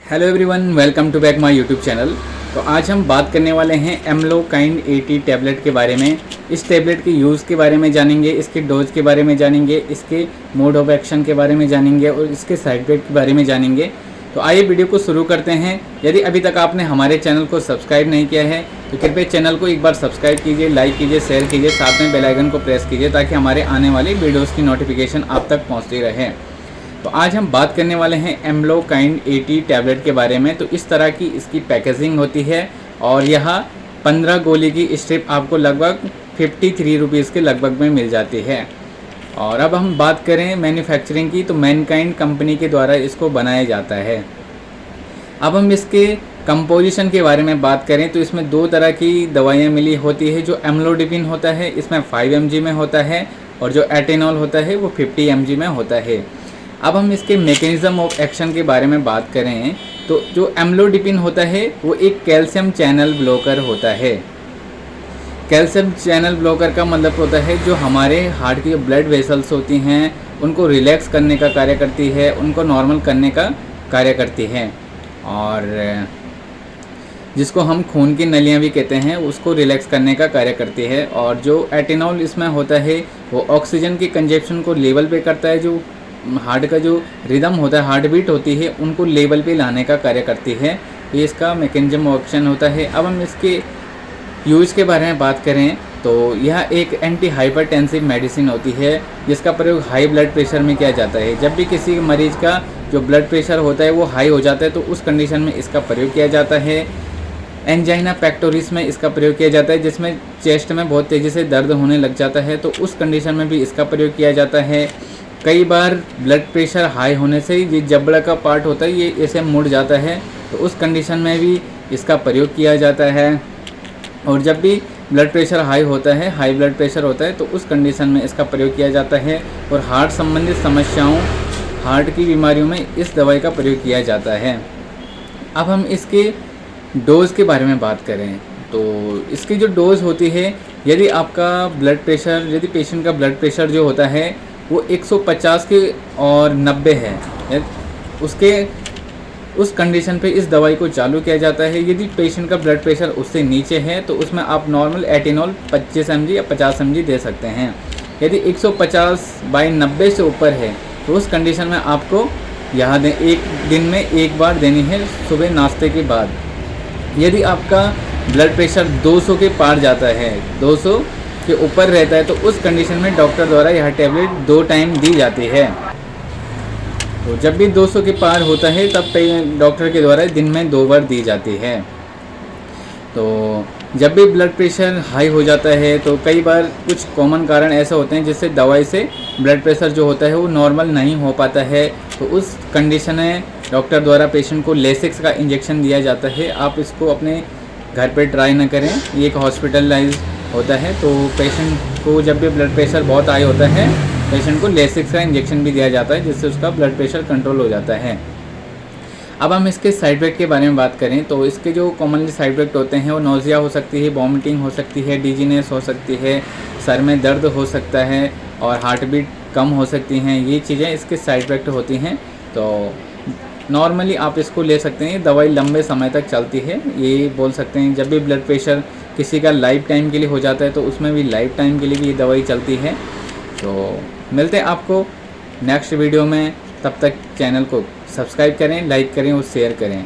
Hello everyone, welcome to back my YouTube channel. तो आज हम बात करने वाले हैं एम्लोकाइंड 80 टैबलेट के बारे में। इस टैबलेट के यूज़ के बारे में जानेंगे, इसके डोज के बारे में जानेंगे, इसके मोड ऑफ एक्शन के बारे में जानेंगे और इसके साइड इफेक्ट के बारे में जानेंगे। तो आइए वीडियो को शुरू करते हैं। यदि अभी तक आपने हमारे चैनल को सब्सक्राइब नहीं किया है तो कृपया चैनल को एक बार सब्सक्राइब कीजिए, लाइक कीजिए, शेयर कीजिए, साथ में बेल आइकन को प्रेस कीजिए ताकि हमारे आने वाली वीडियोज़ की नोटिफिकेशन आप तक पहुँचती रहे। तो आज हम बात करने वाले हैं एम्लोकाइंड 80 टैबलेट के बारे में। तो इस तरह की इसकी पैकेजिंग होती है और यह 15 गोली की स्ट्रिप आपको लगभग 53 रुपीज़ के लगभग में मिल जाती है। और अब हम बात करें मैन्युफैक्चरिंग की, तो मैनकाइंड कंपनी के द्वारा इसको बनाया जाता है। अब हम इसके कंपोजिशन के बारे में बात करें तो इसमें दो तरह की दवाइयाँ मिली होती है। जो एम्लोडिपिन होता है इसमें 5 mg में होता है और जो एटेनॉल होता है वो 50 mg में होता है। अब हम इसके मैकेनिज़्म ऑफ एक्शन के बारे में बात करें तो जो एम्लोडिपिन होता है वो एक कैल्शियम चैनल ब्लॉकर होता है। कैल्शियम चैनल ब्लॉकर का मतलब होता है जो हमारे हार्ट की ब्लड वेसल्स होती हैं उनको रिलैक्स करने का कार्य करती है, उनको नॉर्मल करने का कार्य करती है, और जिसको हम खून की नलियाँ भी कहते हैं उसको रिलैक्स करने का कार्य करती है। और जो एटेनॉल इसमें होता है वो ऑक्सीजन की कंजप्शन को लेवल पे करता है। जो हार्ट का जो रिदम होता है, हार्ट बीट होती है, उनको लेवल पे लाने का कार्य करती है। ये इसका मैकेनिज्म ऑफ एक्शन होता है। अब हम इसके यूज़ के बारे में बात करें तो यह एक एंटी हाइपरटेंसिव मेडिसिन होती है जिसका प्रयोग हाई ब्लड प्रेशर में किया जाता है। जब भी किसी मरीज़ का जो ब्लड प्रेशर होता है वो हाई हो जाता है तो उस कंडीशन में इसका प्रयोग किया जाता है। एंजाइना पेक्टोरिस में इसका प्रयोग किया जाता है जिसमें चेस्ट में बहुत तेज़ी से दर्द होने लग जाता है, तो उस कंडीशन में भी इसका प्रयोग किया जाता है। कई बार ब्लड प्रेशर हाई होने से ये जबड़ा का पार्ट होता है ये ऐसे मुड़ जाता है, तो उस कंडीशन में भी इसका प्रयोग किया जाता है। और जब भी ब्लड प्रेशर हाई होता है, हाई ब्लड प्रेशर होता है, तो उस कंडीशन में इसका प्रयोग किया जाता है। और हार्ट संबंधित समस्याओं, हार्ट की बीमारियों में इस दवाई का प्रयोग किया जाता है। अब हम इसके डोज़ के बारे में बात करें तो इसकी जो डोज़ होती है, यदि आपका ब्लड प्रेशर, यदि पेशेंट का ब्लड प्रेशर जो होता है वो 150 के और 90 है, उस कंडीशन पे इस दवाई को चालू किया जाता है। यदि पेशेंट का ब्लड प्रेशर उससे नीचे है तो उसमें आप नॉर्मल एटेनॉल 25 mg या 50 mg दे सकते हैं। यदि 150/90 से ऊपर है तो उस कंडीशन में आपको यहाँ एक दिन में एक बार देनी है, सुबह नाश्ते के बाद। यदि आपका ब्लड प्रेशर 200 के पार जाता है, 200 के ऊपर रहता है, तो उस कंडीशन में डॉक्टर द्वारा यह टैबलेट 2 टाइम दी जाती है। तो जब भी 200 के पार होता है तब डॉक्टर के द्वारा दिन में 2 बार दी जाती है। तो जब भी ब्लड प्रेशर हाई हो जाता है तो कई बार कुछ कॉमन कारण ऐसे होते हैं जिससे दवाई से ब्लड प्रेशर जो होता है वो नॉर्मल नहीं हो पाता है, तो उस कंडीशन में डॉक्टर द्वारा पेशेंट को लेसिक्स का इंजेक्शन दिया जाता है। आप इसको अपने घर पे ट्राई ना करें, ये एक हॉस्पिटलाइज होता है। तो पेशेंट को जब भी ब्लड प्रेशर बहुत हाई होता है, पेशेंट को लेसिक्स का इंजेक्शन भी दिया जाता है जिससे उसका ब्लड प्रेशर कंट्रोल हो जाता है। अब हम इसके साइड इफेक्ट के बारे में बात करें तो इसके जो कॉमनली साइड इफेक्ट होते हैं वो नोज़िया हो सकती है, वॉमिटिंग हो सकती है, डिजीनेस हो सकती है, सर में दर्द हो सकता है और हार्ट बीट कम हो सकती हैं। ये चीज़ें इसके साइड इफेक्ट होती हैं। तो नॉर्मली आप इसको ले सकते हैं, दवाई लंबे समय तक चलती है, ये बोल सकते हैं। जब भी ब्लड प्रेशर किसी का लाइफ टाइम के लिए हो जाता है तो उसमें भी लाइफ टाइम के लिए भी ये दवाई चलती है। तो मिलते हैं आपको नेक्स्ट वीडियो में, तब तक चैनल को सब्सक्राइब करें, लाइक करें और शेयर करें।